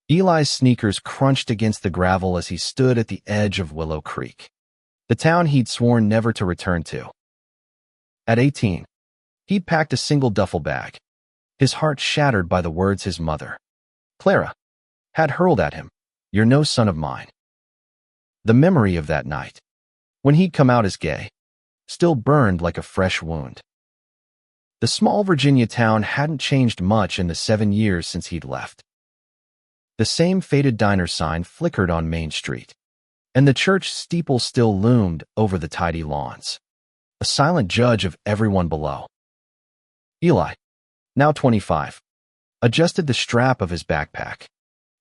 Eli's sneakers crunched against the gravel as he stood at the edge of Willow Creek, the town he'd sworn never to return to. At 18, he'd packed a single duffel bag, his heart shattered by the words his mother, Clara, had hurled at him, "You're no son of mine." The memory of that night, when he'd come out as gay, still burned like a fresh wound. The small Virginia town hadn't changed much in the 7 years since he'd left. The same faded diner sign flickered on Main Street, and the church steeple still loomed over the tidy lawns, a silent judge of everyone below. Eli, now 25, adjusted the strap of his backpack,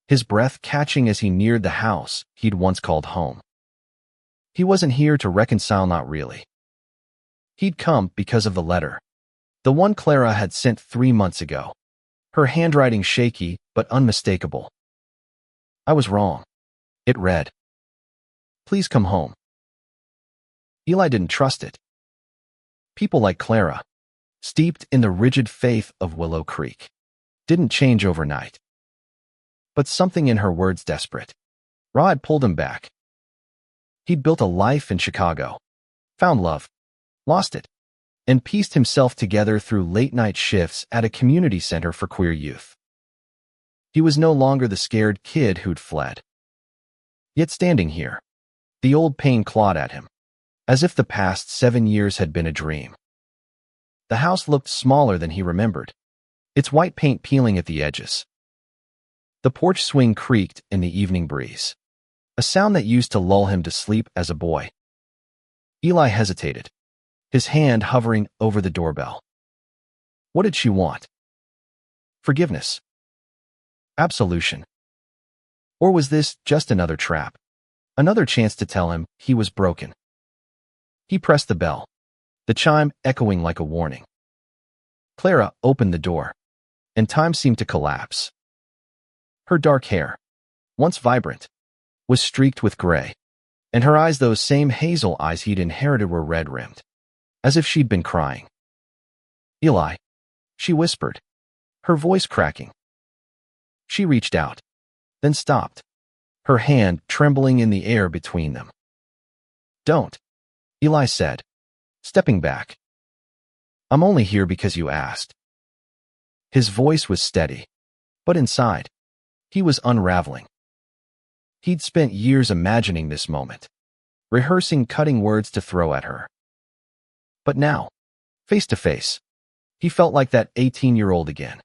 his breath catching as he neared the house he'd once called home. He wasn't here to reconcile, not really. He'd come because of the letter, the one Clara had sent 3 months ago, her handwriting shaky but unmistakable. "I was wrong," it read. "Please come home." Eli didn't trust it. People like Clara, steeped in the rigid faith of Willow Creek, didn't change overnight. But something in her words desperate, raw, had pulled him back. He'd built a life in Chicago, found love, lost it, and pieced himself together through late-night shifts at a community center for queer youth. He was no longer the scared kid who'd fled. Yet standing here, the old pain clawed at him, as if the past 7 years had been a dream. The house looked smaller than he remembered, its white paint peeling at the edges. The porch swing creaked in the evening breeze, a sound that used to lull him to sleep as a boy. Eli hesitated, his hand hovering over the doorbell. What did she want? Forgiveness? Absolution? Or was this just another trap, another chance to tell him he was broken? He pressed the bell, the chime echoing like a warning. Clara opened the door, and time seemed to collapse. Her dark hair, once vibrant, was streaked with gray, and her eyes, those same hazel eyes he'd inherited, were red-rimmed, as if she'd been crying. "Eli," she whispered, her voice cracking. She reached out, then stopped, her hand trembling in the air between them. "Don't," Eli said, stepping back. "I'm only here because you asked." His voice was steady, but inside, he was unraveling. He'd spent years imagining this moment, rehearsing cutting words to throw at her. But now, face to face, he felt like that 18-year-old again,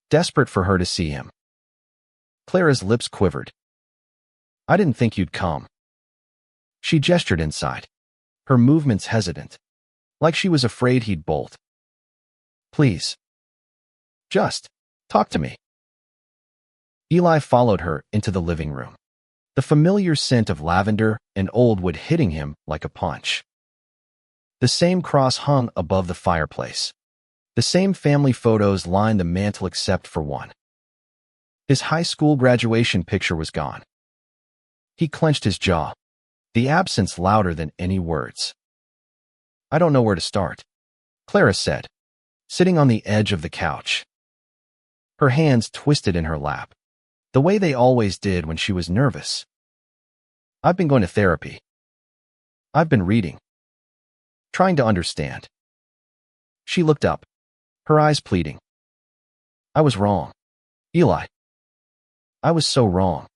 desperate for her to see him. Clara's lips quivered. "I didn't think you'd come." She gestured inside, her movements hesitant, like she was afraid he'd bolt. "Please. Just talk to me." Eli followed her into the living room, the familiar scent of lavender and old wood hitting him like a punch. The same cross hung above the fireplace. The same family photos lined the mantel except for one. His high school graduation picture was gone. He clenched his jaw, the absence louder than any words. "I don't know where to start," Clara said, sitting on the edge of the couch. Her hands twisted in her lap, the way they always did when she was nervous. "I've been going to therapy. I've been reading. Trying to understand." She looked up, her eyes pleading. "I was wrong, Eli. I was so wrong."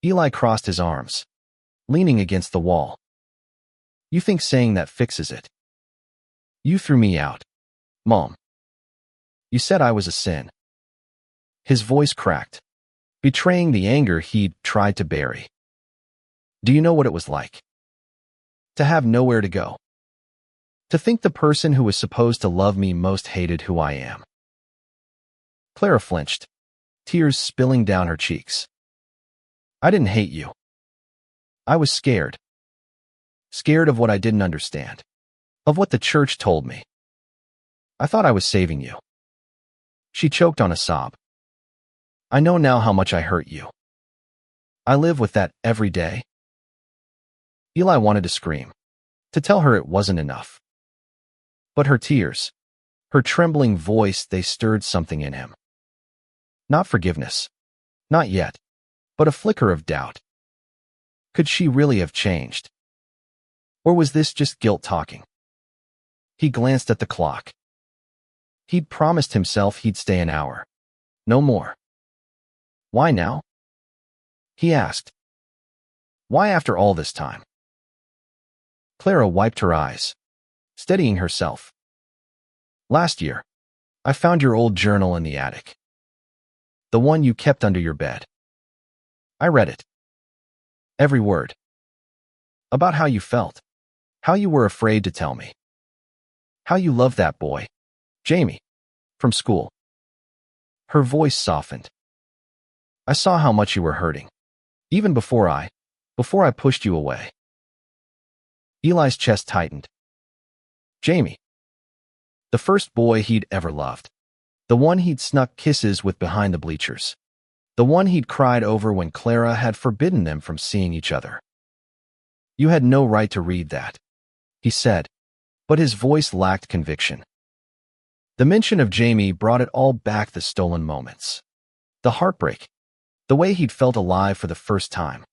Eli crossed his arms, leaning against the wall. "You think saying that fixes it? You threw me out, Mom. You said I was a sin." His voice cracked, betraying the anger he'd tried to bury. "Do you know what it was like? To have nowhere to go. To think the person who was supposed to love me most hated who I am." Clara flinched, tears spilling down her cheeks. "I didn't hate you. I was scared. Scared of what I didn't understand, of what the church told me. I thought I was saving you." She choked on a sob. "I know now how much I hurt you. I live with that every day." Eli wanted to scream, to tell her it wasn't enough. But her tears, her trembling voice, they stirred something in him. Not forgiveness, Not yet, but a flicker of doubt. Could she really have changed? Or was this just guilt talking? He glanced at the clock. He'd promised himself he'd stay an hour. No more. Why now? He asked. Why after all this time? Clara wiped her eyes, steadying herself. Last year, I found your old journal in the attic. The one you kept under your bed. I read it. Every word. About how you felt. How you were afraid to tell me. How you loved that boy, Jamie, from school. Her voice softened. I saw how much you were hurting, even before I pushed you away. Eli's chest tightened. Jamie. The first boy he'd ever loved. The one he'd snuck kisses with behind the bleachers. The one he'd cried over when Clara had forbidden them from seeing each other. You had no right to read that, he said, but his voice lacked conviction. The mention of Jamie brought it all back, the stolen moments. The heartbreak. The way he'd felt alive for the first time.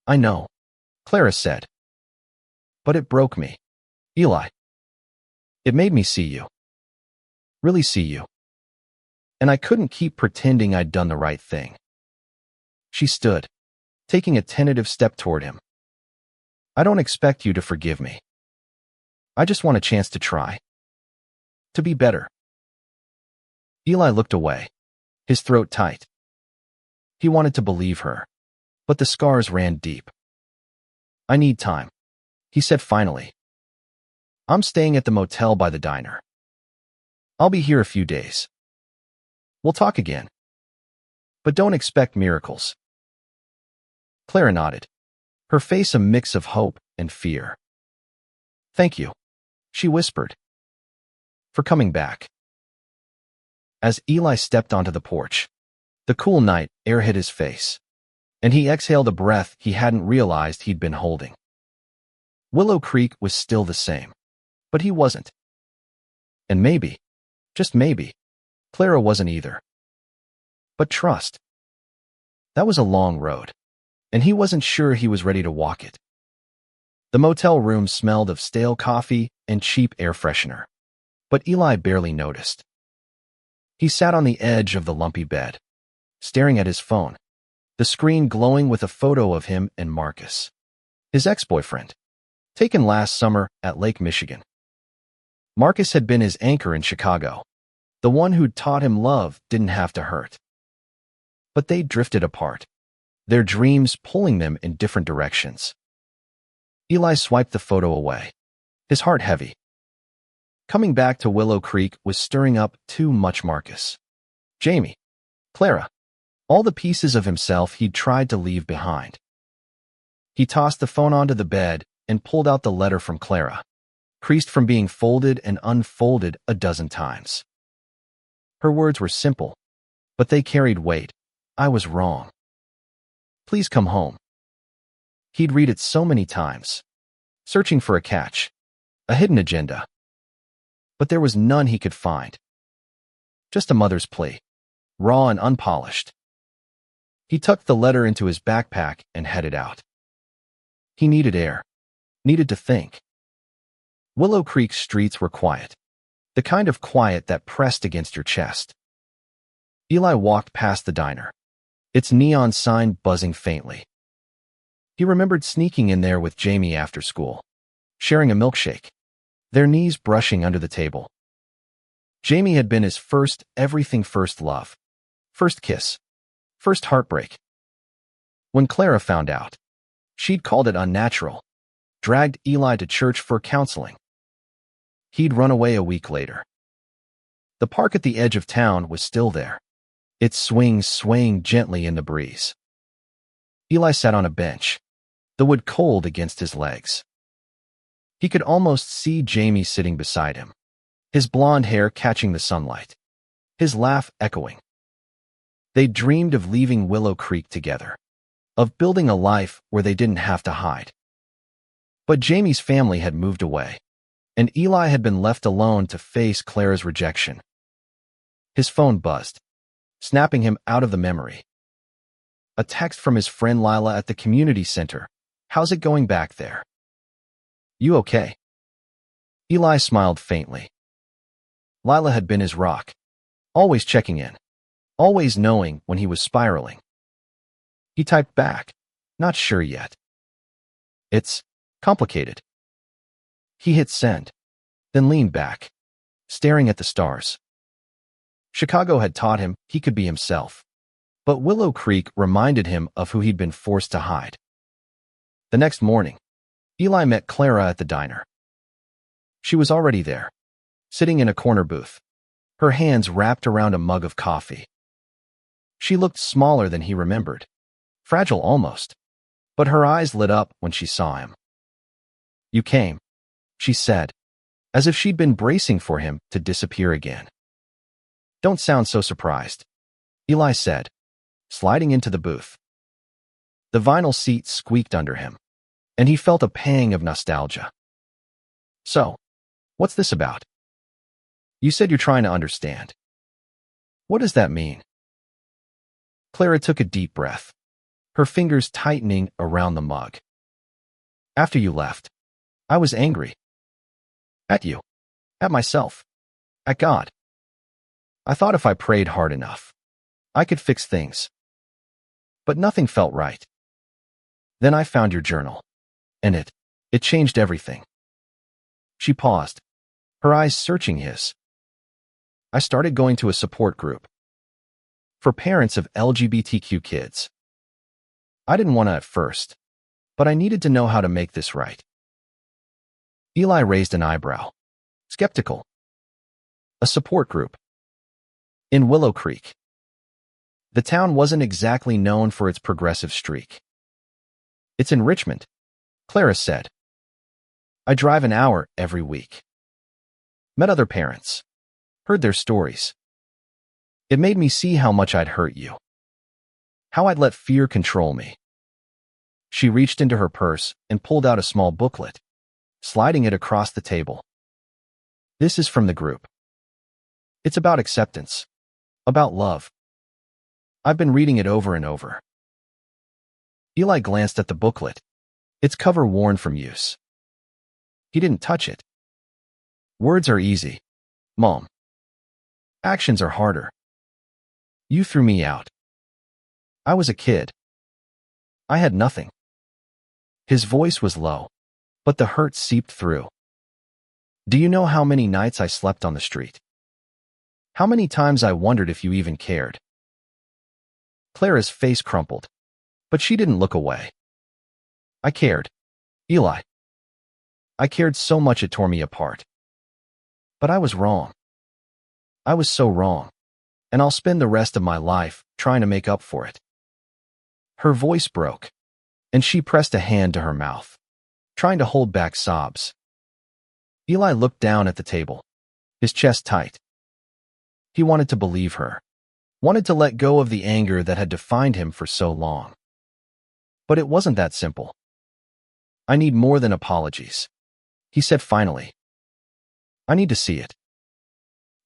I know, Clara said. But it broke me, Eli. It made me see you. Really see you. And I couldn't keep pretending I'd done the right thing. She stood, taking a tentative step toward him. I don't expect you to forgive me. I just want a chance to try. To be better. Eli looked away, his throat tight. He wanted to believe her, but the scars ran deep. I need time, he said finally. I'm staying at the motel by the diner. I'll be here a few days. We'll talk again. But don't expect miracles. Clara nodded, her face a mix of hope and fear. Thank you, she whispered, for coming back. As Eli stepped onto the porch, the cool night air hit his face, and he exhaled a breath he hadn't realized he'd been holding. Willow Creek was still the same, but he wasn't. And maybe, just maybe, Clara wasn't either. But trust. That was a long road, and he wasn't sure he was ready to walk it. The motel room smelled of stale coffee and cheap air freshener, but Eli barely noticed. He sat on the edge of the lumpy bed, staring at his phone, the screen glowing with a photo of him and Marcus, his ex-boyfriend, taken last summer at Lake Michigan. Marcus had been his anchor in Chicago, the one who'd taught him love didn't have to hurt. But they drifted apart, their dreams pulling them in different directions. Eli swiped the photo away, his heart heavy. Coming back to Willow Creek was stirring up too much Marcus. Jamie, Clara, all the pieces of himself he'd tried to leave behind. He tossed the phone onto the bed and pulled out the letter from Clara, creased from being folded and unfolded a dozen times. Her words were simple, but they carried weight. I was wrong. Please come home. He'd read it so many times, searching for a catch, a hidden agenda. But there was none he could find. Just a mother's plea, raw and unpolished. He tucked the letter into his backpack and headed out. He needed air, needed to think. Willow Creek's streets were quiet, the kind of quiet that pressed against your chest. Eli walked past the diner, its neon sign buzzing faintly. He remembered sneaking in there with Jamie after school, sharing a milkshake, their knees brushing under the table. Jamie had been his first everything first love, first kiss, first heartbreak. When Clara found out, she'd called it unnatural, dragged Eli to church for counseling. He'd run away a week later. The park at the edge of town was still there, its swings swaying gently in the breeze. Eli sat on a bench, the wood cold against his legs. He could almost see Jamie sitting beside him, his blonde hair catching the sunlight, his laugh echoing. They dreamed of leaving Willow Creek together, of building a life where they didn't have to hide. But Jamie's family had moved away, and Eli had been left alone to face Clara's rejection. His phone buzzed, snapping him out of the memory. A text from his friend Lila at the community center. How's it going back there? You okay? Eli smiled faintly. Lila had been his rock, always checking in, always knowing when he was spiraling. He typed back, not sure yet. It's complicated. He hit send, then leaned back, staring at the stars. Chicago had taught him he could be himself, but Willow Creek reminded him of who he'd been forced to hide. The next morning, Eli met Clara at the diner. She was already there, sitting in a corner booth, her hands wrapped around a mug of coffee. She looked smaller than he remembered, fragile almost, but her eyes lit up when she saw him. You came, she said, as if she'd been bracing for him to disappear again. Don't sound so surprised, Eli said, sliding into the booth. The vinyl seat squeaked under him, and he felt a pang of nostalgia. So, what's this about? You said you're trying to understand. What does that mean? Clara took a deep breath, her fingers tightening around the mug. After you left, I was angry. At you. At myself. At God. I thought if I prayed hard enough, I could fix things. But nothing felt right. Then I found your journal, and it changed everything. She paused, her eyes searching his. I started going to a support group for parents of LGBTQ kids. I didn't want to at first, but I needed to know how to make this right. Eli raised an eyebrow, skeptical. A support group. In Willow Creek. The town wasn't exactly known for its progressive streak. It's in Richmond, Clara said. I drive an hour every week. Met other parents. Heard their stories. It made me see how much I'd hurt you. How I'd let fear control me. She reached into her purse and pulled out a small booklet, sliding it across the table. This is from the group. It's about acceptance. About love. I've been reading it over and over. Eli glanced at the booklet, its cover worn from use. He didn't touch it. Words are easy, Mom. Actions are harder. You threw me out. I was a kid. I had nothing. His voice was low, but the hurt seeped through. Do you know how many nights I slept on the street? How many times I wondered if you even cared? Clara's face crumpled, but she didn't look away. I cared, Eli. I cared so much it tore me apart. But I was wrong. I was so wrong, and I'll spend the rest of my life trying to make up for it. Her voice broke, and she pressed a hand to her mouth, trying to hold back sobs. Eli looked down at the table, his chest tight. He wanted to believe her, wanted to let go of the anger that had defined him for so long. But it wasn't that simple. I need more than apologies, he said finally. I need to see it.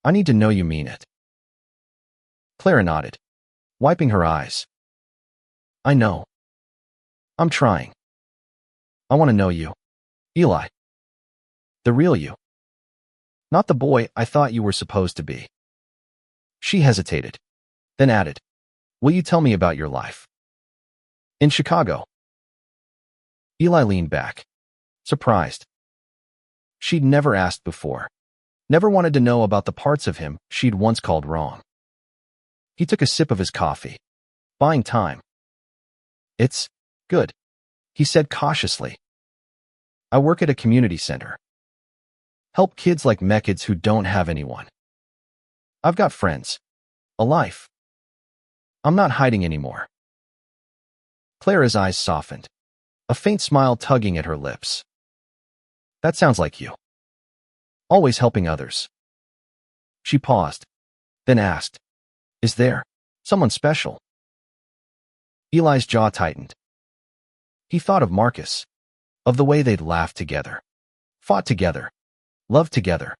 I need to know you mean it. Clara nodded, wiping her eyes. I know. I'm trying. I want to know you, Eli. The real you. Not the boy I thought you were supposed to be. She hesitated, then added, will you tell me about your life? In Chicago. Eli leaned back, surprised. She'd never asked before, never wanted to know about the parts of him she'd once called wrong. He took a sip of his coffee, buying time. It's good, he said cautiously. I work at a community center. Help kids like Mekids who don't have anyone. I've got friends. A life. I'm not hiding anymore. Clara's eyes softened, a faint smile tugging at her lips. That sounds like you. Always helping others. She paused, then asked, is there someone special? Eli's jaw tightened. He thought of Marcus, of the way they'd laughed together, fought together, loved together.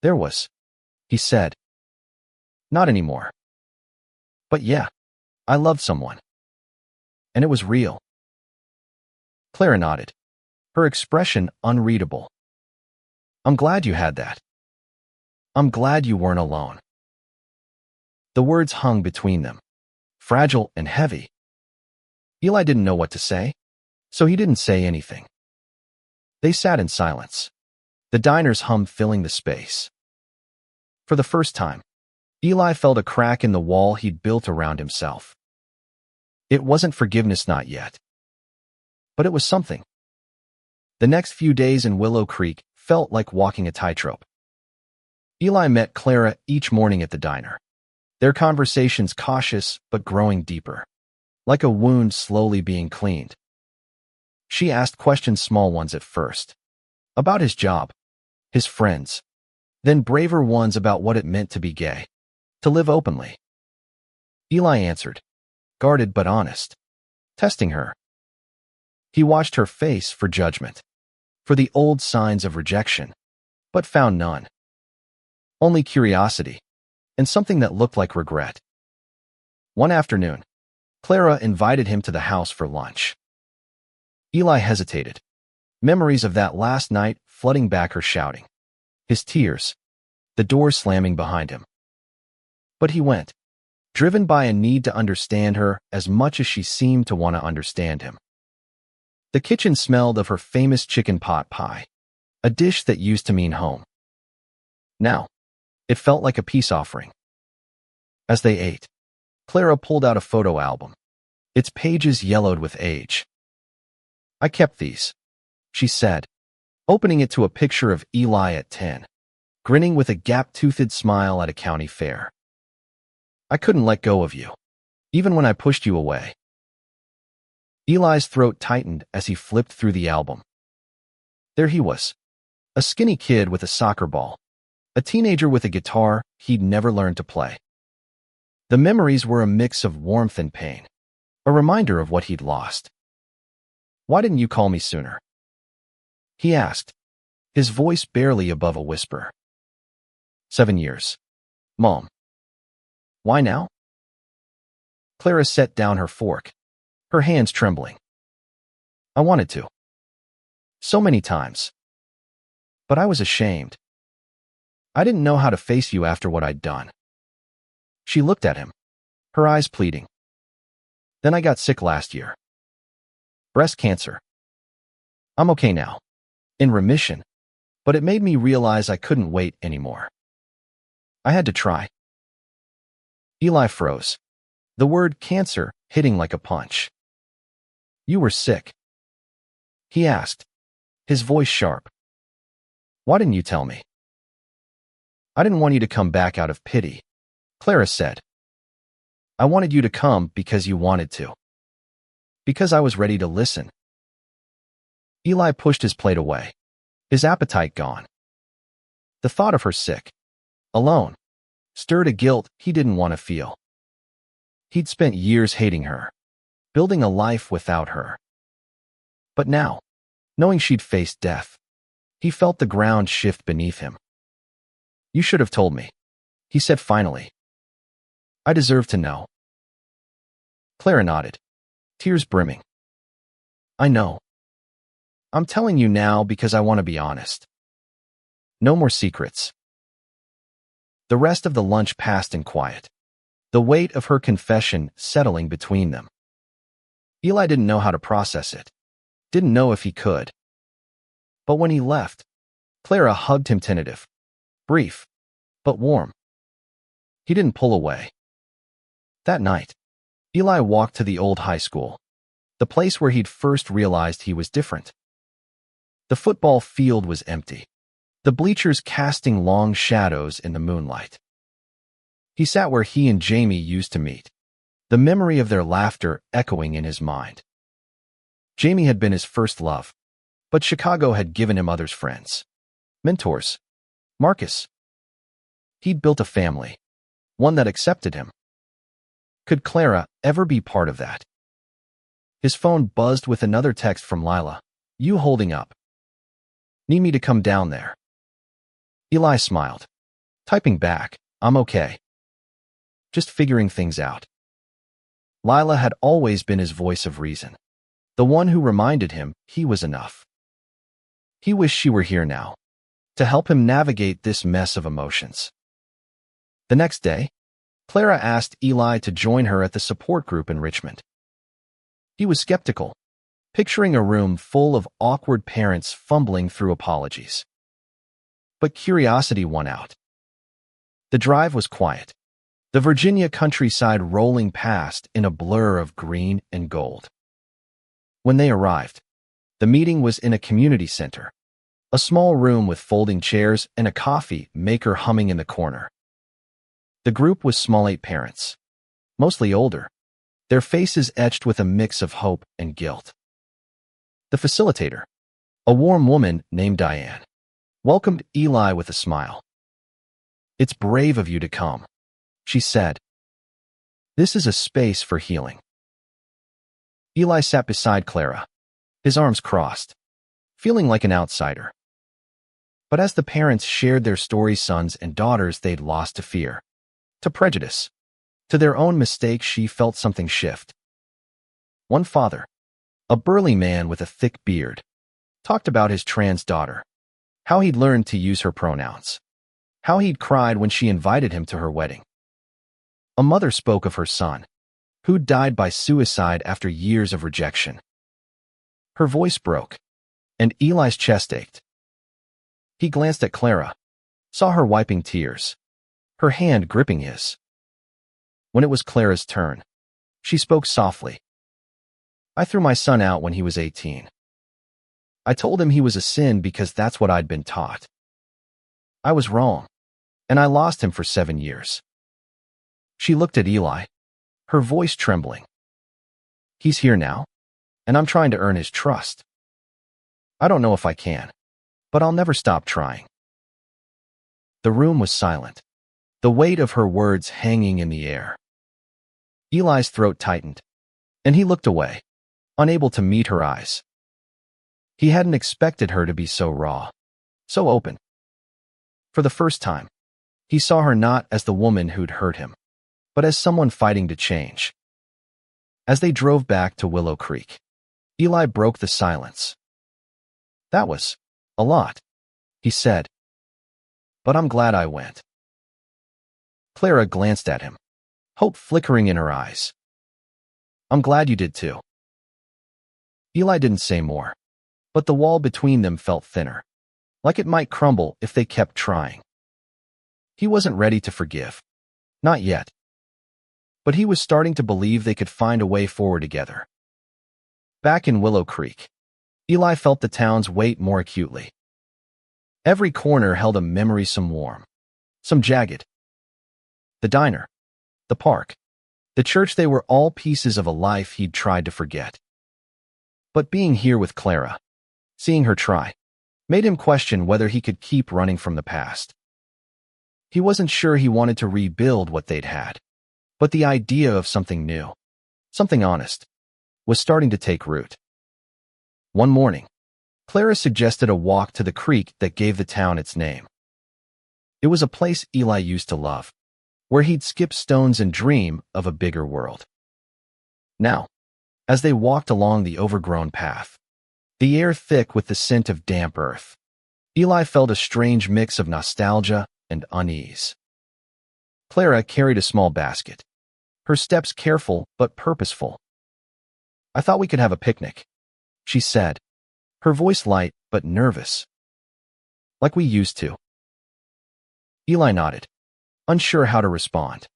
There was, he said. Not anymore. But yeah, I loved someone. and it was real. Clara nodded, her expression unreadable. I'm glad you had that. I'm glad you weren't alone. The words hung between them, fragile and heavy. Eli didn't know what to say, so he didn't say anything. They sat in silence, the diner's hum filling the space. For the first time, Eli felt a crack in the wall he'd built around himself. It wasn't forgiveness, not yet. But it was something. The next few days in Willow Creek felt like walking a tightrope. Eli met Clara each morning at the diner, their conversations cautious but growing deeper, like a wound slowly being cleaned. She asked questions, small ones at first, about his job, his friends, then braver ones about what it meant to be gay, to live openly. Eli answered, guarded but honest, testing her. He watched her face for judgment, for the old signs of rejection, but found none. Only curiosity, and something that looked like regret. One afternoon, Clara invited him to the house for lunch. Eli hesitated, memories of that last night flooding back, her shouting, his tears, the door slamming behind him. But he went, driven by a need to understand her as much as she seemed to want to understand him. The kitchen smelled of her famous chicken pot pie, a dish that used to mean home. Now, it felt like a peace offering. As they ate, Clara pulled out a photo album, its pages yellowed with age. I kept these, she said, opening it to a picture of Eli at 10, grinning with a gap-toothed smile at a county fair. I couldn't let go of you, even when I pushed you away. Eli's throat tightened as he flipped through the album. There he was, a skinny kid with a soccer ball, a teenager with a guitar he'd never learned to play. The memories were a mix of warmth and pain, a reminder of what he'd lost. Why didn't you call me sooner? He asked, his voice barely above a whisper. 7 years. Mom. Why now? Clara set down her fork, her hands trembling. I wanted to. So many times. But I was ashamed. I didn't know how to face you after what I'd done. She looked at him, her eyes pleading. Then I got sick last year. Breast cancer. I'm okay now. In remission. But it made me realize I couldn't wait anymore. I had to try. Eli froze, the word cancer hitting like a punch. You were sick? He asked, his voice sharp. Why didn't you tell me? I didn't want you to come back out of pity, Clara said. I wanted you to come because you wanted to. Because I was ready to listen. Eli pushed his plate away, his appetite gone. The thought of her sick, alone, stirred a guilt he didn't want to feel. He'd spent years hating her, building a life without her. But now, knowing she'd faced death, he felt the ground shift beneath him. You should have told me, he said finally. I deserve to know. Clara nodded, tears brimming. I know. I'm telling you now because I want to be honest. No more secrets. The rest of the lunch passed in quiet, the weight of her confession settling between them. Eli didn't know how to process it, didn't know if he could. But when he left, Clara hugged him, tentative, brief, but warm. He didn't pull away. That night, Eli walked to the old high school, the place where he'd first realized he was different. The football field was empty, the bleachers casting long shadows in the moonlight. He sat where he and Jamie used to meet, the memory of their laughter echoing in his mind. Jamie had been his first love, but Chicago had given him others, friends, mentors, Marcus. He'd built a family, one that accepted him. Could Clara ever be part of that? His phone buzzed with another text from Lila. You holding up? Need me to come down there? Eli smiled, typing back, I'm okay. Just figuring things out. Lila had always been his voice of reason, the one who reminded him he was enough. He wished she were here now, to help him navigate this mess of emotions. The next day, Clara asked Eli to join her at the support group in Richmond. He was skeptical, picturing a room full of awkward parents fumbling through apologies. But curiosity won out. The drive was quiet, the Virginia countryside rolling past in a blur of green and gold. When they arrived, the meeting was in a community center, a small room with folding chairs and a coffee maker humming in the corner. The group was small 8 parents, mostly older, their faces etched with a mix of hope and guilt. The facilitator, a warm woman named Diane, welcomed Eli with a smile. "It's brave of you to come," she said. "This is a space for healing." Eli sat beside Clara, his arms crossed, feeling like an outsider. But as the parents shared their stories, sons and daughters they'd lost to fear, to prejudice, to their own mistakes, she felt something shift. One father, a burly man with a thick beard, talked about his trans daughter, how he'd learned to use her pronouns, how he'd cried when she invited him to her wedding. A mother spoke of her son, who died by suicide after years of rejection. Her voice broke, and Eli's chest ached. He glanced at Clara, saw her wiping tears, her hand gripping his. When it was Clara's turn, she spoke softly. "I threw my son out when he was 18. I told him he was a sin because that's what I'd been taught. I was wrong, and I lost him for 7 years." She looked at Eli, her voice trembling. "He's here now, and I'm trying to earn his trust. I don't know if I can, but I'll never stop trying." The room was silent, the weight of her words hanging in the air. Eli's throat tightened, and he looked away, unable to meet her eyes. He hadn't expected her to be so raw, so open. For the first time, he saw her not as the woman who'd hurt him, but as someone fighting to change. As they drove back to Willow Creek, Eli broke the silence. "That was a lot," he said, "but I'm glad I went." Clara glanced at him, hope flickering in her eyes. "I'm glad you did too." Eli didn't say more, but the wall between them felt thinner, like it might crumble if they kept trying. He wasn't ready to forgive, not yet. But he was starting to believe they could find a way forward together. Back in Willow Creek, Eli felt the town's weight more acutely. Every corner held a memory, some warm, some jagged. The diner, the park, the church, they were all pieces of a life he'd tried to forget. But being here with Clara, seeing her try, made him question whether he could keep running from the past. He wasn't sure he wanted to rebuild what they'd had, but the idea of something new, something honest, was starting to take root. One morning, Clara suggested a walk to the creek that gave the town its name. It was a place Eli used to love, where he'd skip stones and dream of a bigger world. Now, as they walked along the overgrown path, the air thick with the scent of damp earth, Eli felt a strange mix of nostalgia and unease. Clara carried a small basket, her steps careful but purposeful. "I thought we could have a picnic," she said, her voice light but nervous. "Like we used to." Eli nodded, unsure how to respond.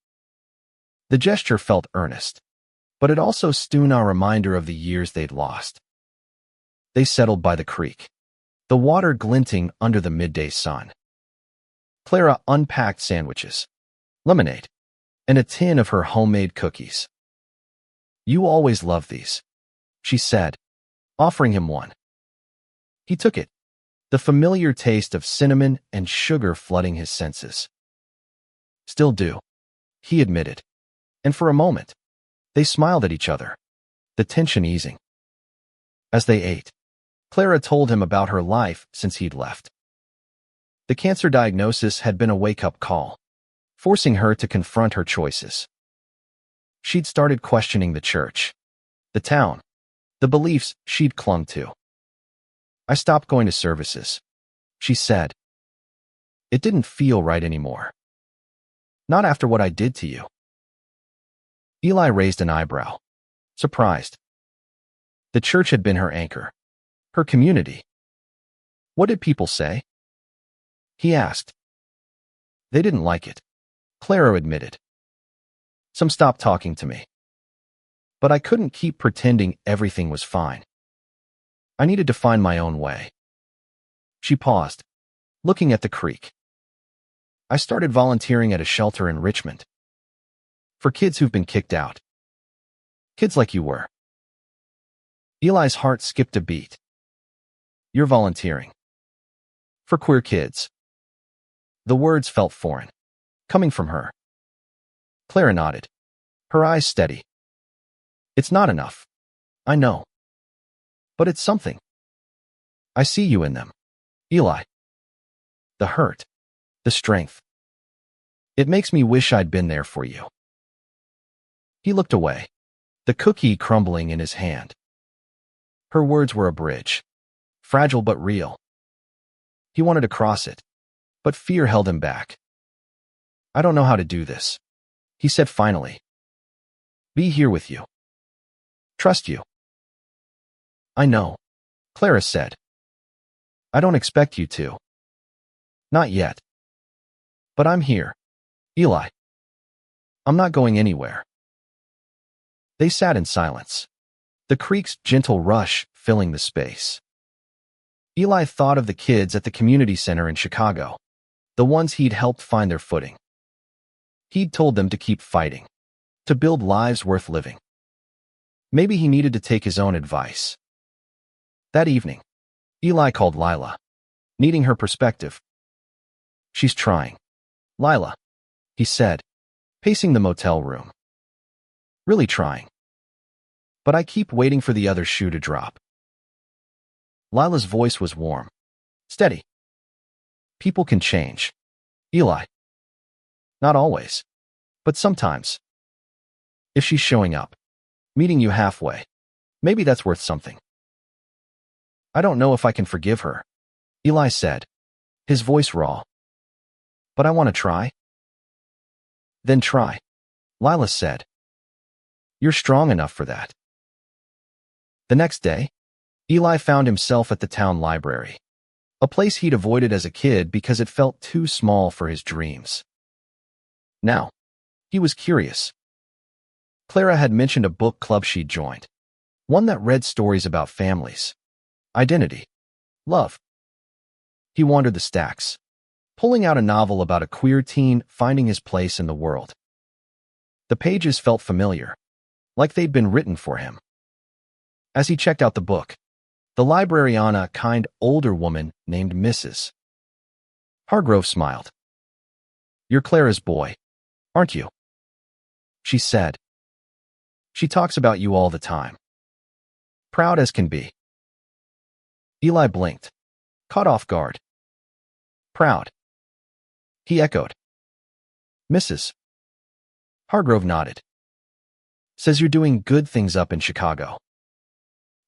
The gesture felt earnest, but it also stood a reminder of the years they'd lost. They settled by the creek, the water glinting under the midday sun. Clara unpacked sandwiches, lemonade, and a tin of her homemade cookies. "You always loved these," she said, offering him one. He took it, the familiar taste of cinnamon and sugar flooding his senses. "Still do," he admitted, and for a moment, they smiled at each other, the tension easing. As they ate, Clara told him about her life since he'd left. The cancer diagnosis had been a wake-up call, forcing her to confront her choices. She'd started questioning the church, the town, the beliefs she'd clung to. I stopped going to services, she said. It didn't feel right anymore. Not after what I did to you. Eli raised an eyebrow, surprised. The church had been her anchor, her community. What did people say? He asked. They didn't like it, Clara admitted. Some stopped talking to me. But I couldn't keep pretending everything was fine. I needed to find my own way. She paused, looking at the creek. I started volunteering at a shelter in Richmond. For kids who've been kicked out. Kids like you were. Eli's heart skipped a beat. You're volunteering. For queer kids. The words felt foreign, coming from her. Clara nodded, her eyes steady. It's not enough. I know. But it's something. I see you in them, Eli. The hurt, the strength. It makes me wish I'd been there for you. He looked away, the cookie crumbling in his hand. Her words were a bridge, fragile but real. He wanted to cross it, but fear held him back. I don't know how to do this, he said finally. Be here with you. Trust you. I know, Clara said. I don't expect you to. Not yet. But I'm here, Eli. I'm not going anywhere. They sat in silence, the creek's gentle rush filling the space. Eli thought of the kids at the community center in Chicago, the ones he'd helped find their footing. He'd told them to keep fighting, to build lives worth living. Maybe he needed to take his own advice. That evening, Eli called Lila, needing her perspective. She's trying, Lila, he said, pacing the motel room. Really trying. But I keep waiting for the other shoe to drop. Lila's voice was warm, steady. People can change, Eli. Not always, but sometimes. If she's showing up, meeting you halfway, maybe that's worth something. I don't know if I can forgive her, Eli said, his voice raw. But I want to try. Then try, Lila said. You're strong enough for that. The next day, Eli found himself at the town library, a place he'd avoided as a kid because it felt too small for his dreams. Now, he was curious. Clara had mentioned a book club she'd joined, one that read stories about families, identity, love. He wandered the stacks, pulling out a novel about a queer teen finding his place in the world. The pages felt familiar, like they'd been written for him. As he checked out the book, the librarian, a kind older woman named Mrs. Hargrove, smiled. You're Clara's boy, aren't you? She said. She talks about you all the time. Proud as can be. Eli blinked, caught off guard. Proud. He echoed. Mrs. Hargrove nodded. Says you're doing good things up in Chicago.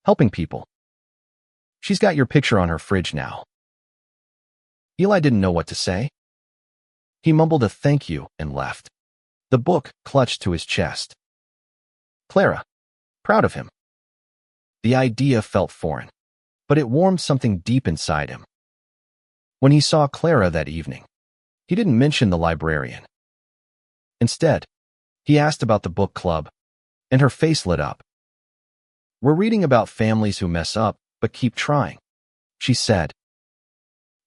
Helping people. She's got your picture on her fridge now. Eli didn't know what to say. He mumbled a thank you and left, the book clutched to his chest. Clara, proud of him. The idea felt foreign, but it warmed something deep inside him. When he saw Clara that evening, he didn't mention the librarian. Instead, he asked about the book club, and her face lit up. We're reading about families who mess up, but keep trying, she said.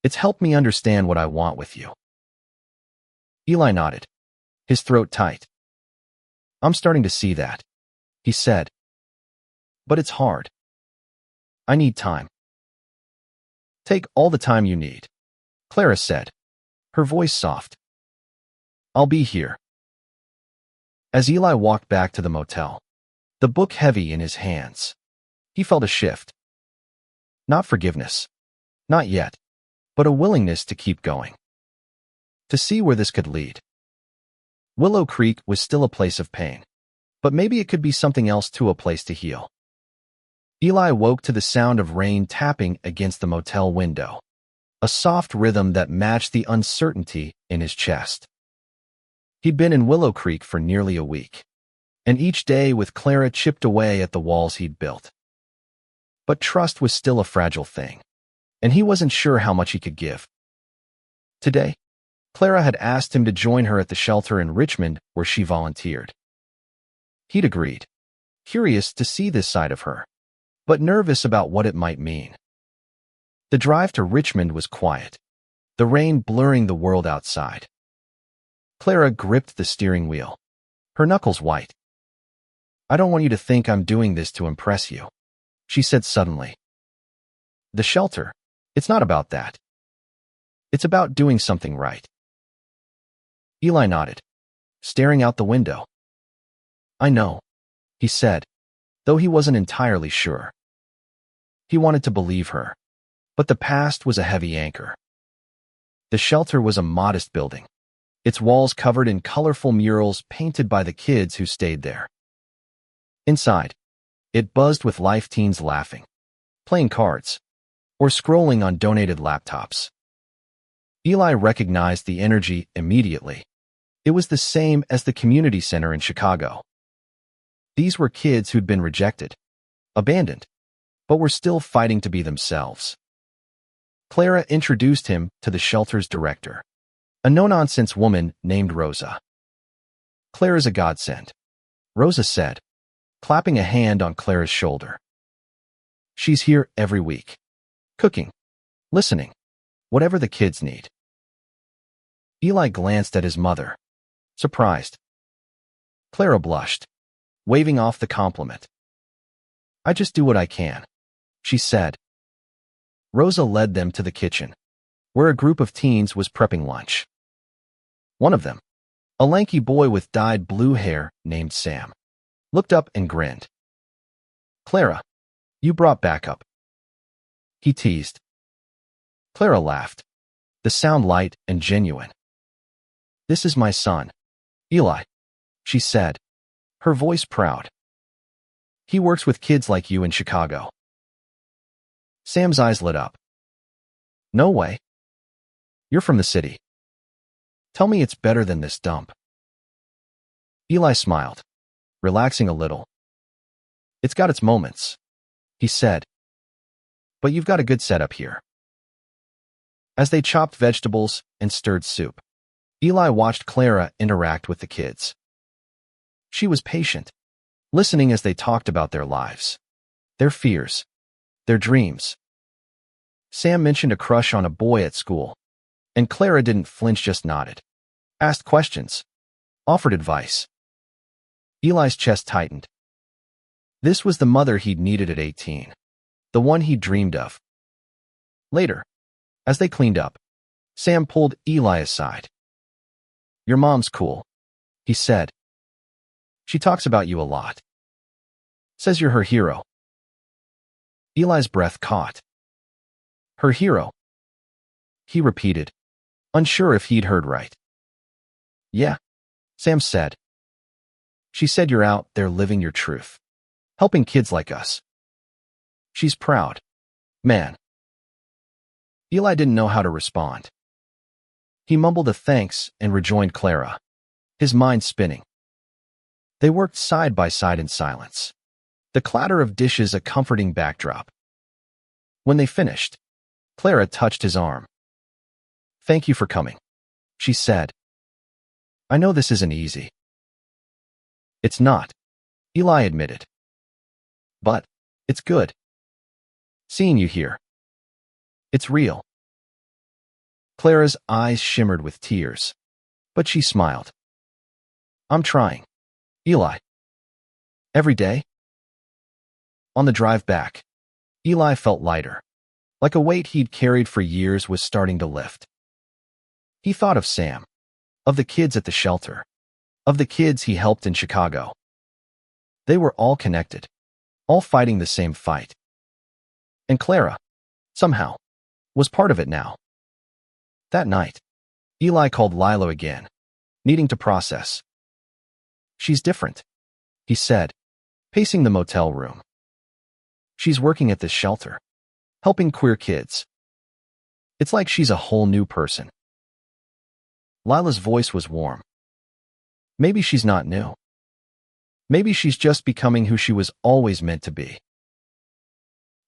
It's helped me understand what I want with you. Eli nodded, his throat tight. I'm starting to see that, he said. But it's hard. I need time. Take all the time you need, Clara said, her voice soft. I'll be here. As Eli walked back to the motel, the book heavy in his hands, he felt a shift. Not forgiveness. Not yet. But a willingness to keep going. To see where this could lead. Willow Creek was still a place of pain, But maybe it could be something else too, a place to heal. Eli woke to the sound of rain tapping against the motel window, a soft rhythm that matched the uncertainty in his chest. He'd been in Willow Creek for nearly a week, and each day with Clara chipped away at the walls he'd built. But trust was still a fragile thing, and he wasn't sure how much he could give. Today, Clara had asked him to join her at the shelter in Richmond where she volunteered. He'd agreed, curious to see this side of her, but nervous about what it might mean. The drive to Richmond was quiet, the rain blurring the world outside. Clara gripped the steering wheel, her knuckles white. "I don't want you to think I'm doing this to impress you," she said suddenly. "The shelter, it's not about that. It's about doing something right." Eli nodded, staring out the window. "I know," he said, though he wasn't entirely sure. He wanted to believe her, but the past was a heavy anchor. The shelter was a modest building, its walls covered in colorful murals painted by the kids who stayed there. Inside, it buzzed with life, teens laughing, playing cards, or scrolling on donated laptops. Eli recognized the energy immediately. It was the same as the community center in Chicago. These were kids who'd been rejected, abandoned, but were still fighting to be themselves. Clara introduced him to the shelter's director, a no-nonsense woman named Rosa. "Clara's a godsend," Rosa said, clapping a hand on Clara's shoulder. "She's here every week, cooking, listening, whatever the kids need." Eli glanced at his mother, surprised. Clara blushed, waving off the compliment. "I just do what I can," she said. Rosa led them to the kitchen, where a group of teens was prepping lunch. One of them, a lanky boy with dyed blue hair named Sam, looked up and grinned. "Clara, you brought backup," he teased. Clara laughed, the sound light and genuine. "This is my son, Eli," she said, her voice proud. "He works with kids like you in Chicago." Sam's eyes lit up. "No way. You're from the city. Tell me it's better than this dump." Eli smiled, relaxing a little. "It's got its moments," he said. "But you've got a good setup here." As they chopped vegetables and stirred soup, Eli watched Clara interact with the kids. She was patient, listening as they talked about their lives, their fears, their dreams. Sam mentioned a crush on a boy at school, and Clara didn't flinch, just nodded, asked questions, offered advice. Eli's chest tightened. This was the mother he'd needed at 18, the one he'd dreamed of. Later, as they cleaned up, Sam pulled Eli aside. "Your mom's cool," he said. "She talks about you a lot. Says you're her hero." Eli's breath caught. "Her hero?" he repeated, unsure if he'd heard right. "Yeah," Sam said. "She said you're out there living your truth, helping kids like us. She's proud. Man." Eli didn't know how to respond. He mumbled a thanks and rejoined Clara, his mind spinning. They worked side by side in silence, the clatter of dishes a comforting backdrop. When they finished, Clara touched his arm. "Thank you for coming," she said. "I know this isn't easy." "It's not," Eli admitted. "But it's good. Seeing you here. It's real." Clara's eyes shimmered with tears, but she smiled. "I'm trying, Eli." "Every day?" On the drive back, Eli felt lighter, like a weight he'd carried for years was starting to lift. He thought of Sam, of the kids at the shelter, of the kids he helped in Chicago. They were all connected, all fighting the same fight. And Clara, somehow, was part of it now. That night, Eli called Lilo again, needing to process. "She's different," he said, pacing the motel room. She's working at this shelter, helping queer kids. It's like she's a whole new person. Lila's voice was warm. Maybe she's not new. Maybe she's just becoming who she was always meant to be.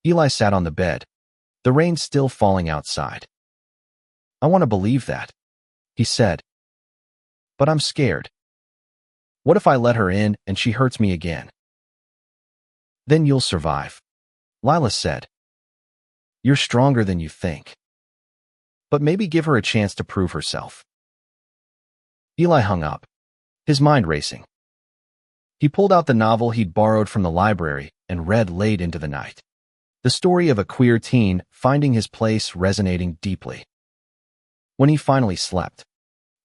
Eli sat on the bed, the rain still falling outside. I want to believe that, he said. But I'm scared. What if I let her in and she hurts me again? Then you'll survive, Lila said. You're stronger than you think. But maybe give her a chance to prove herself. Eli hung up, his mind racing. He pulled out the novel he'd borrowed from the library and read late into the night. The story of a queer teen finding his place resonating deeply. When he finally slept,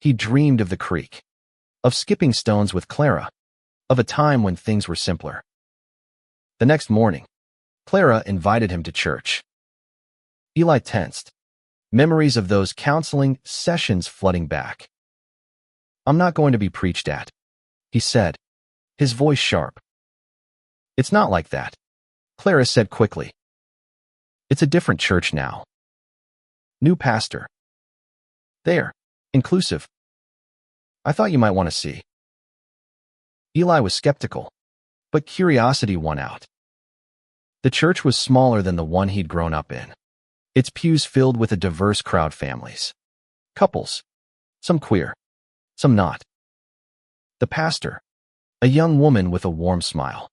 he dreamed of the creek, of skipping stones with Clara, of a time when things were simpler. The next morning, Clara invited him to church. Eli tensed, memories of those counseling sessions flooding back. I'm not going to be preached at, he said, his voice sharp. It's not like that, Clara said quickly. It's a different church now. New pastor. There, inclusive. I thought you might want to see. Eli was skeptical, but curiosity won out. The church was smaller than the one he'd grown up in, its pews filled with a diverse crowd families. Couples, some queer, some not. The pastor, a young woman with a warm smile,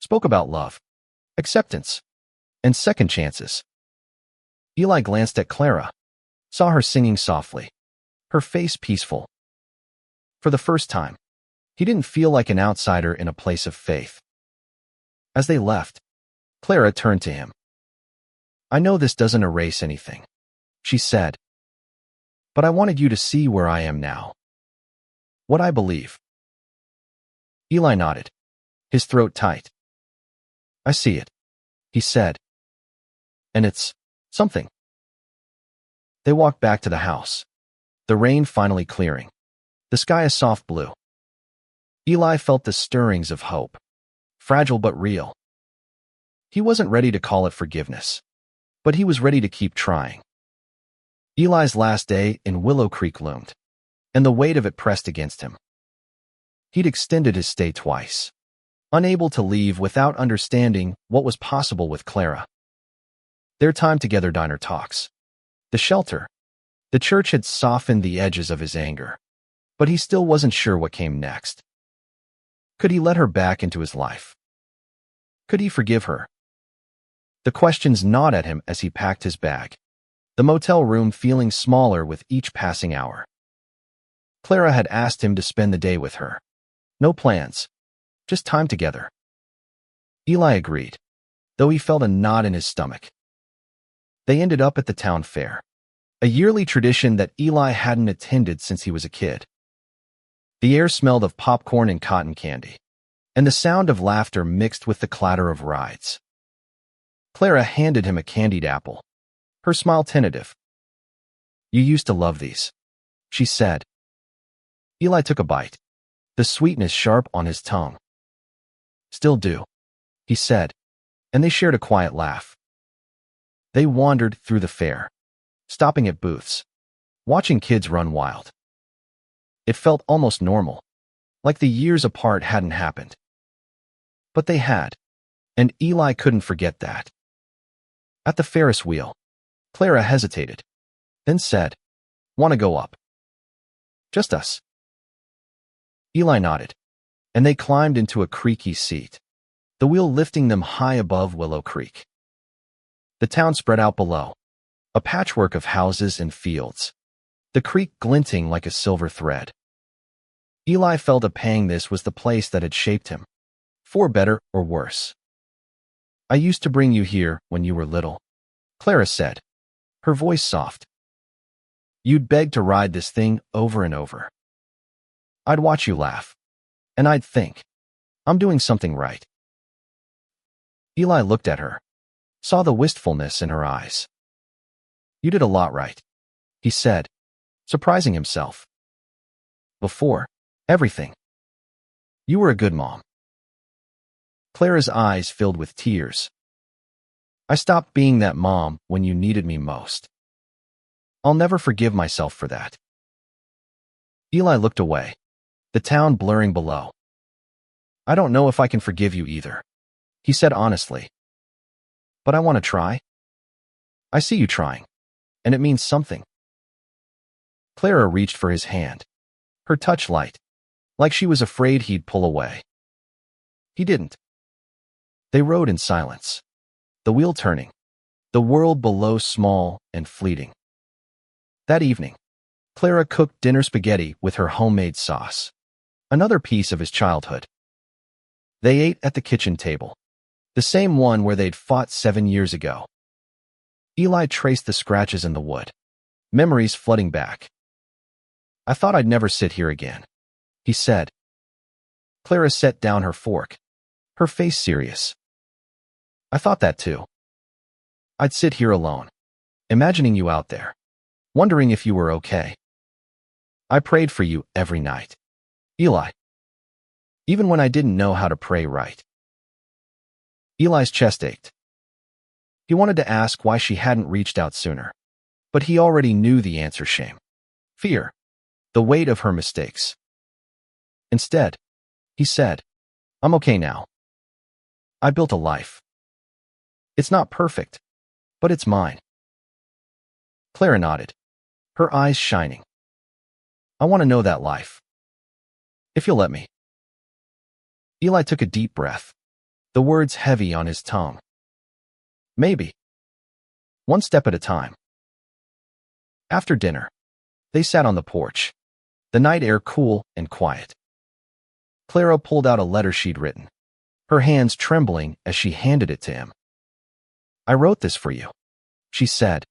spoke about love, acceptance, and second chances. Eli glanced at Clara, saw her singing softly, her face peaceful. For the first time, he didn't feel like an outsider in a place of faith. As they left, Clara turned to him. I know this doesn't erase anything, she said, but I wanted you to see where I am now. What I believe. Eli nodded, his throat tight. I see it, he said. And it's something. They walked back to the house, the rain finally clearing, the sky a soft blue. Eli felt the stirrings of hope, fragile but real. He wasn't ready to call it forgiveness, but he was ready to keep trying. Eli's last day in Willow Creek loomed, and the weight of it pressed against him. He'd extended his stay twice, unable to leave without understanding what was possible with Clara. Their time together diner talks. The shelter. The church had softened the edges of his anger, but he still wasn't sure what came next. Could he let her back into his life? Could he forgive her? The questions gnawed at him as he packed his bag, the motel room feeling smaller with each passing hour. Clara had asked him to spend the day with her. No plans, just time together. Eli agreed, though he felt a knot in his stomach. They ended up at the town fair, a yearly tradition that Eli hadn't attended since he was a kid. The air smelled of popcorn and cotton candy, and the sound of laughter mixed with the clatter of rides. Clara handed him a candied apple, her smile tentative. You used to love these, she said. Eli took a bite, the sweetness sharp on his tongue. Still do, he said, and they shared a quiet laugh. They wandered through the fair, stopping at booths, watching kids run wild. It felt almost normal, like the years apart hadn't happened. But they had, and Eli couldn't forget that. At the Ferris wheel, Clara hesitated, then said, Want to go up? Just us. Eli nodded, and they climbed into a creaky seat, the wheel lifting them high above Willow Creek. The town spread out below, a patchwork of houses and fields, the creek glinting like a silver thread. Eli felt a pang. This was the place that had shaped him, for better or worse. I used to bring you here when you were little, Clara said, her voice soft. You'd beg to ride this thing over and over. I'd watch you laugh, and I'd think, I'm doing something right. Eli looked at her, saw the wistfulness in her eyes. You did a lot right, he said, surprising himself. Before everything. You were a good mom. Clara's eyes filled with tears. I stopped being that mom when you needed me most. I'll never forgive myself for that. Eli looked away, the town blurring below. I don't know if I can forgive you either, he said honestly. But I want to try. I see you trying, and it means something. Clara reached for his hand, her touch light, like she was afraid he'd pull away. He didn't. They rode in silence, the wheel turning, the world below small and fleeting. That evening, Clara cooked dinner spaghetti with her homemade sauce, another piece of his childhood. They ate at the kitchen table, the same one where they'd fought 7 years ago. Eli traced the scratches in the wood, memories flooding back. I thought I'd never sit here again, he said. Clara set down her fork, her face serious. I thought that too. I'd sit here alone, imagining you out there, wondering if you were okay. I prayed for you every night, Eli, even when I didn't know how to pray right. Eli's chest ached. He wanted to ask why she hadn't reached out sooner, but he already knew the answer: shame, fear, the weight of her mistakes. Instead, he said, I'm okay now. I built a life. It's not perfect, but it's mine. Clara nodded, her eyes shining. I want to know that life. If you'll let me. Eli took a deep breath, the words heavy on his tongue. Maybe. One step at a time. After dinner, they sat on the porch, the night air cool and quiet. Clara pulled out a letter she'd written, her hands trembling as she handed it to him. I wrote this for you, she said,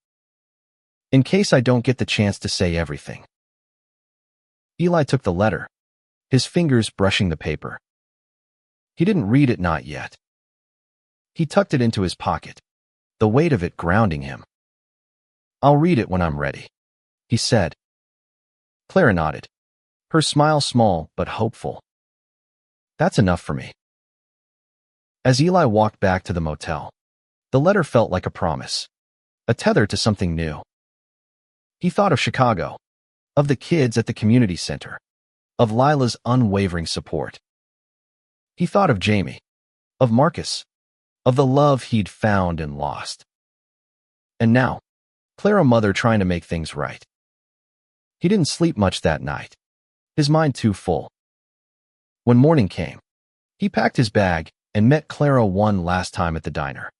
in case I don't get the chance to say everything. Eli took the letter, his fingers brushing the paper. He didn't read it, not yet. He tucked it into his pocket, the weight of it grounding him. I'll read it when I'm ready, he said. Clara nodded, her smile small but hopeful. That's enough for me. As Eli walked back to the motel, the letter felt like a promise, a tether to something new. He thought of Chicago, of the kids at the community center, of Lila's unwavering support. He thought of Jamie, of Marcus, of the love he'd found and lost. And now, Clara mother trying to make things right. He didn't sleep much that night, his mind too full. When morning came, he packed his bag and met Clara one last time at the diner.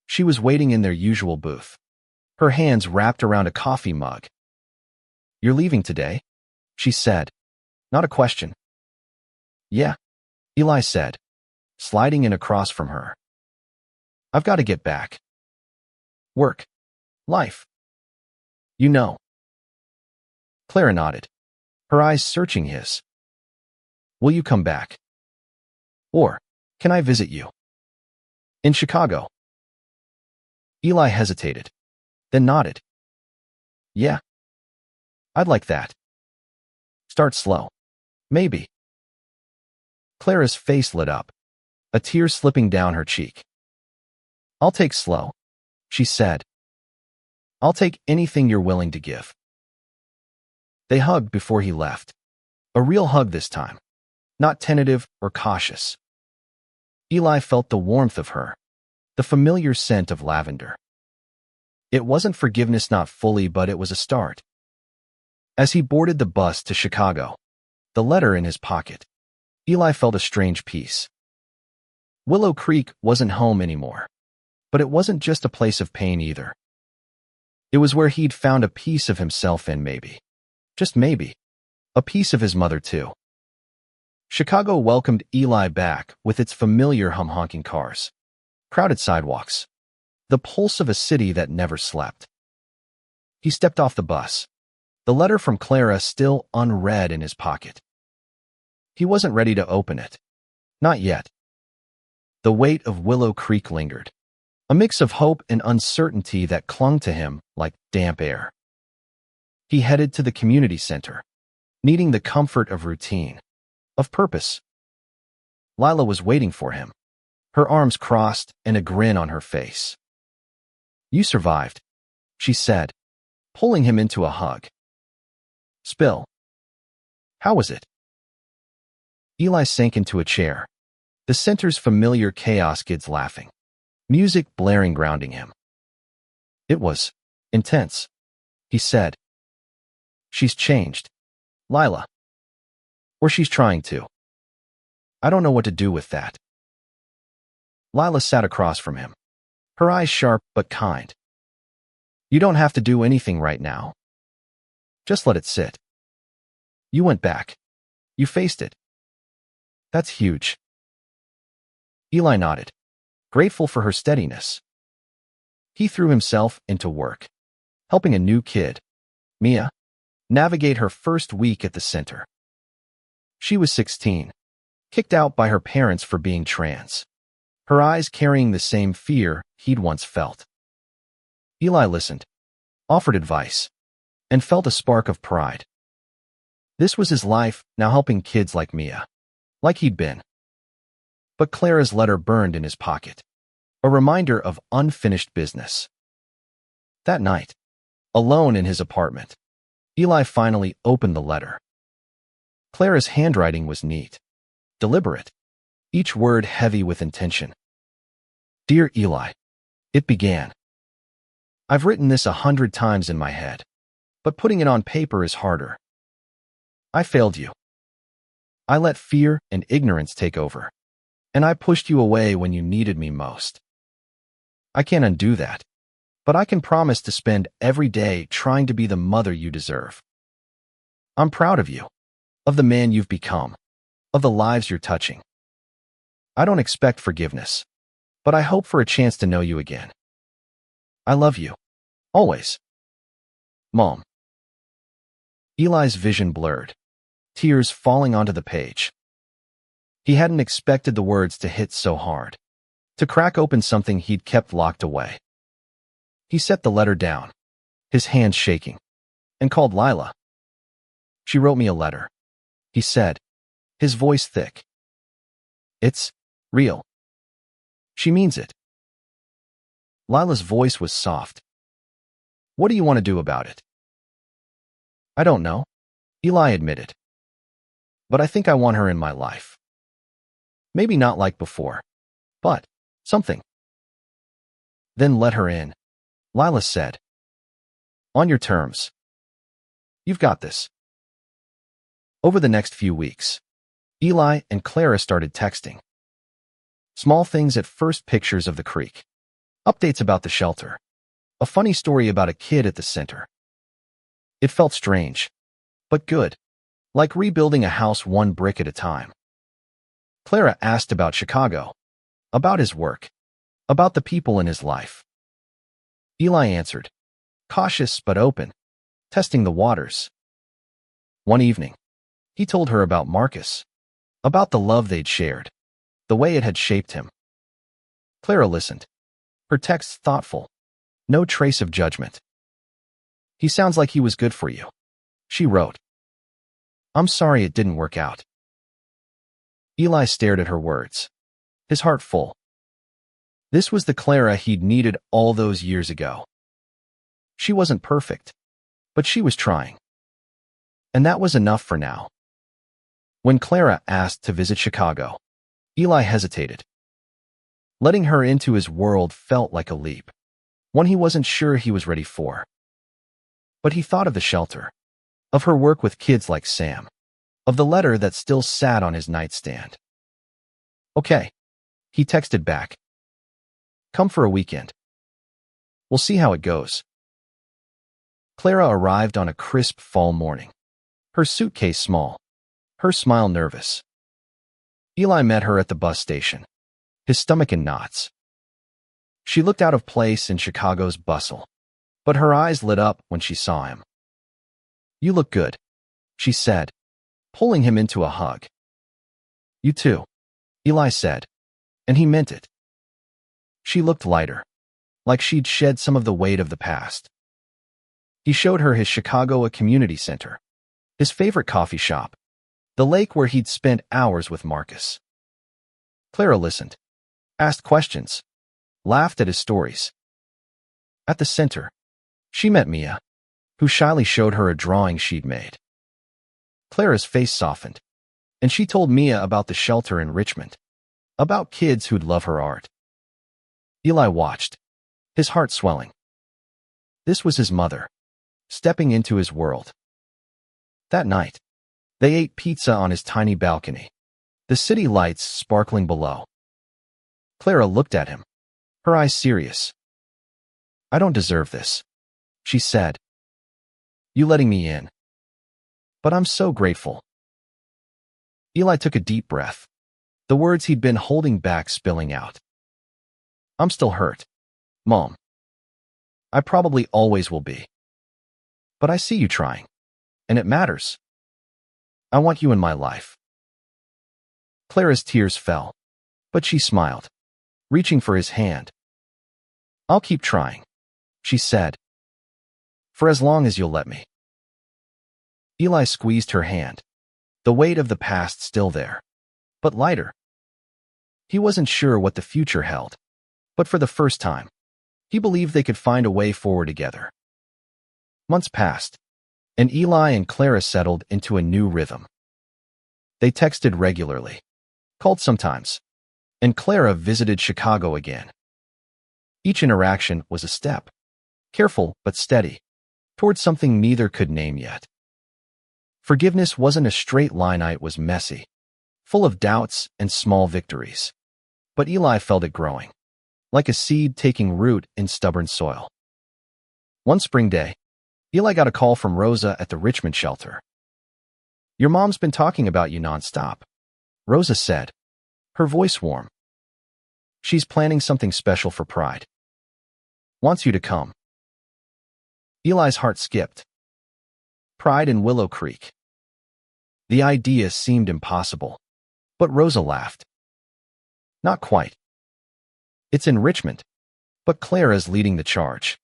She was waiting in their usual booth, her hands wrapped around a coffee mug. You're leaving today? She said, not a question. Yeah, Eli said, sliding in across from her. I've got to get back. Work. Life. You know. Clara nodded, her eyes searching his. Will you come back? Or, can I visit you? In Chicago. Eli hesitated, then nodded. Yeah. I'd like that. Start slow. Maybe. Clara's face lit up, a tear slipping down her cheek. I'll take slow, she said. I'll take anything you're willing to give. They hugged before he left. A real hug this time, not tentative or cautious. Eli felt the warmth of her, the familiar scent of lavender. It wasn't forgiveness, not fully, but it was a start. As he boarded the bus to Chicago, the letter in his pocket, Eli felt a strange peace. Willow Creek wasn't home anymore, but it wasn't just a place of pain either. It was where he'd found a piece of himself and maybe, just maybe, a piece of his mother too. Chicago welcomed Eli back with its familiar hum-honking cars, crowded sidewalks, the pulse of a city that never slept. He stepped off the bus, the letter from Clara still unread in his pocket. He wasn't ready to open it. Not yet. The weight of Willow Creek lingered, a mix of hope and uncertainty that clung to him like damp air. He headed to the community center, needing the comfort of routine, of purpose. Lila was waiting for him, her arms crossed and a grin on her face. "You survived," she said, pulling him into a hug. "Spill. How was it?" Eli sank into a chair, the center's familiar chaos kids laughing, music blaring grounding him. "It was intense," he said. "She's changed, Lila. Or she's trying to. I don't know what to do with that." Lila sat across from him, her eyes sharp but kind. "You don't have to do anything right now. Just let it sit. You went back. You faced it. That's huge." Eli nodded, grateful for her steadiness. He threw himself into work, helping a new kid, Mia, navigate her first week at the center. She was 16, kicked out by her parents for being trans, her eyes carrying the same fear he'd once felt. Eli listened, offered advice, and felt a spark of pride. This was his life, now helping kids like Mia, like he'd been. But Clara's letter burned in his pocket, a reminder of unfinished business. That night, alone in his apartment, Eli finally opened the letter. Clara's handwriting was neat, deliberate, each word heavy with intention. "Dear Eli," it began. "I've written this 100 times in my head, but putting it on paper is harder. I failed you. I let fear and ignorance take over, and I pushed you away when you needed me most. I can't undo that, but I can promise to spend every day trying to be the mother you deserve. I'm proud of you, of the man you've become, of the lives you're touching. I don't expect forgiveness, but I hope for a chance to know you again. I love you. Always. Mom." Eli's vision blurred, tears falling onto the page. He hadn't expected the words to hit so hard, to crack open something he'd kept locked away. He set the letter down, his hands shaking, and called Lila. "She wrote me a letter," he said, his voice thick. "It's real. She means it." Lila's voice was soft. "What do you want to do about it?" "I don't know," Eli admitted. "But I think I want her in my life. Maybe not like before, but something." "Then let her in," Lila said. "On your terms. You've got this." Over the next few weeks, Eli and Clara started texting. Small things at first: pictures of the creek, updates about the shelter, a funny story about a kid at the center. It felt strange, but good, like rebuilding a house one brick at a time. Clara asked about Chicago, about his work, about the people in his life. Eli answered, cautious but open, testing the waters. One evening, he told her about Marcus, about the love they'd shared, the way it had shaped him. Clara listened, her texts thoughtful, no trace of judgment. "He sounds like he was good for you," she wrote. "I'm sorry it didn't work out." Eli stared at her words, his heart full. This was the Clara he'd needed all those years ago. She wasn't perfect, but she was trying. And that was enough for now. When Clara asked to visit Chicago, Eli hesitated. Letting her into his world felt like a leap, one he wasn't sure he was ready for. But he thought of the shelter, of her work with kids like Sam, of the letter that still sat on his nightstand. "Okay," he texted back. "Come for a weekend. We'll see how it goes." Clara arrived on a crisp fall morning, her suitcase small, her smile nervous. Eli met her at the bus station, his stomach in knots. She looked out of place in Chicago's bustle, but her eyes lit up when she saw him. "You look good," she said, pulling him into a hug. "You too," Eli said, and he meant it. She looked lighter, like she'd shed some of the weight of the past. He showed her his Chicago community center, his favorite coffee shop, the lake where he'd spent hours with Marcus. Clara listened, asked questions, laughed at his stories. At the center, she met Mia, who shyly showed her a drawing she'd made. Clara's face softened, and she told Mia about the shelter in Richmond, about kids who'd love her art. Eli watched, his heart swelling. This was his mother, stepping into his world. That night, they ate pizza on his tiny balcony, the city lights sparkling below. Clara looked at him, her eyes serious. "I don't deserve this," she said. "You letting me in. But I'm so grateful." Eli took a deep breath, the words he'd been holding back spilling out. "I'm still hurt, Mom. I probably always will be. But I see you trying, and it matters. I want you in my life." Clara's tears fell, but she smiled, reaching for his hand. "I'll keep trying," she said, "for as long as you'll let me." Eli squeezed her hand, the weight of the past still there, but lighter. He wasn't sure what the future held, but for the first time, he believed they could find a way forward together. Months passed, and Eli and Clara settled into a new rhythm. They texted regularly, called sometimes, and Clara visited Chicago again. Each interaction was a step, careful but steady, towards something neither could name yet. Forgiveness wasn't a straight line, it was messy, full of doubts and small victories. But Eli felt it growing, like a seed taking root in stubborn soil. One spring day, Eli got a call from Rosa at the Richmond shelter. "Your mom's been talking about you nonstop," Rosa said, her voice warm. "She's planning something special for Pride. Wants you to come." Eli's heart skipped. Pride in Willow Creek. The idea seemed impossible, but Rosa laughed. "Not quite. It's in Richmond, but Clara's leading the charge.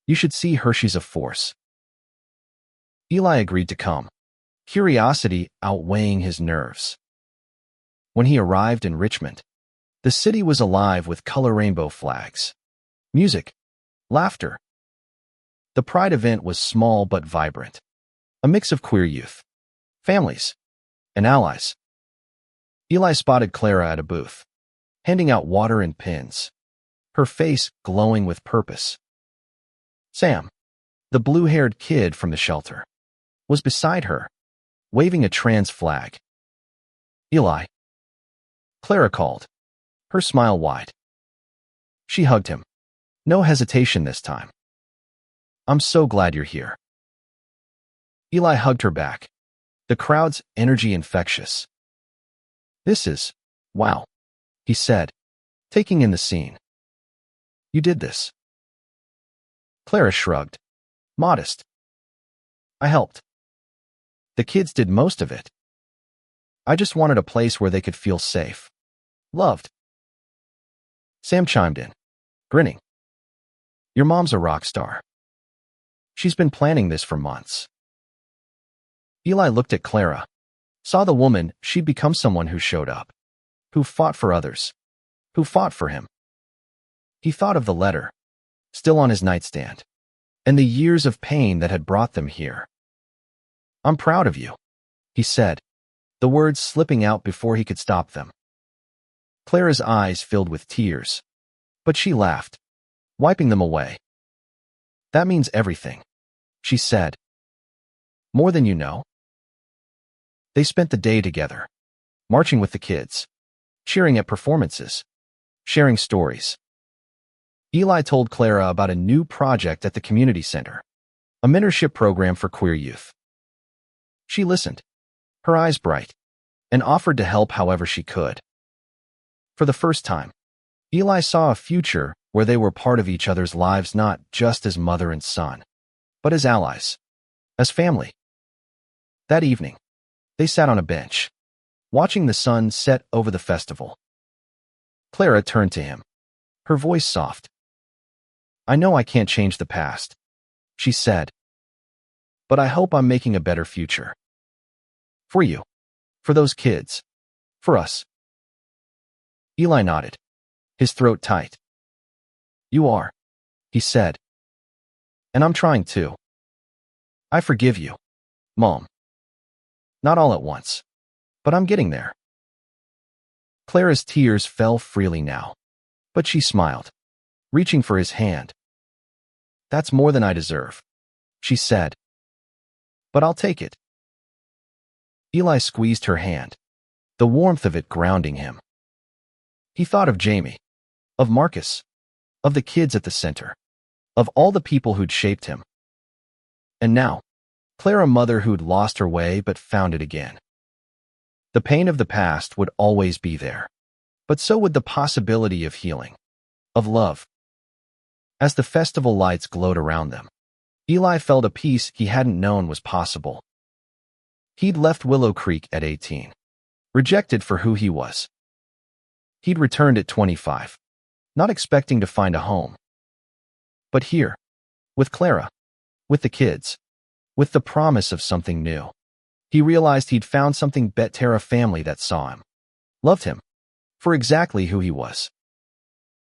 You should see her, she's a force." Eli agreed to come, curiosity outweighing his nerves. When he arrived in Richmond, the city was alive with color rainbow flags, music, laughter. The Pride event was small but vibrant, a mix of queer youth, families, and allies. Eli spotted Clara at a booth, handing out water and pins, her face glowing with purpose. Sam, the blue-haired kid from the shelter, was beside her, waving a trans flag. "Eli," Clara called, her smile wide. She hugged him, no hesitation this time. "I'm so glad you're here." Eli hugged her back, the crowd's energy infectious. "This is, wow," he said, taking in the scene. "You did this." Clara shrugged, modest. "I helped. The kids did most of it. I just wanted a place where they could feel safe, loved." Sam chimed in, grinning. "Your mom's a rock star. She's been planning this for months." Eli looked at Clara, saw the woman she'd become, someone who showed up, who fought for others, who fought for him. He thought of the letter, still on his nightstand, and the years of pain that had brought them here. "I'm proud of you," he said, the words slipping out before he could stop them. Clara's eyes filled with tears, but she laughed, wiping them away. "That means everything," she said. "More than you know." They spent the day together, marching with the kids, cheering at performances, sharing stories. Eli told Clara about a new project at the community center, a mentorship program for queer youth. She listened, her eyes bright, and offered to help however she could. For the first time, Eli saw a future where they were part of each other's lives, not just as mother and son, but as allies, as family. That evening, they sat on a bench, watching the sun set over the festival. Clara turned to him, her voice soft. "I know I can't change the past," she said, "but I hope I'm making a better future. For you, for those kids, for us." Eli nodded, his throat tight. You are, he said. And I'm trying to. I forgive you, Mom. Not all at once, but I'm getting there. Clara's tears fell freely now, but she smiled, reaching for his hand. That's more than I deserve, she said. But I'll take it. Eli squeezed her hand, the warmth of it grounding him. He thought of Jamie, of Marcus, of the kids at the center, of all the people who'd shaped him. And now, Clara, mother who'd lost her way but found it again. The pain of the past would always be there, but so would the possibility of healing, of love. As the festival lights glowed around them, Eli felt a peace he hadn't known was possible. He'd left Willow Creek at 18, rejected for who he was. He'd returned at 25, not expecting to find a home. But here, with Clara, with the kids, with the promise of something new, he realized he'd found something better, a family that saw him, loved him, for exactly who he was.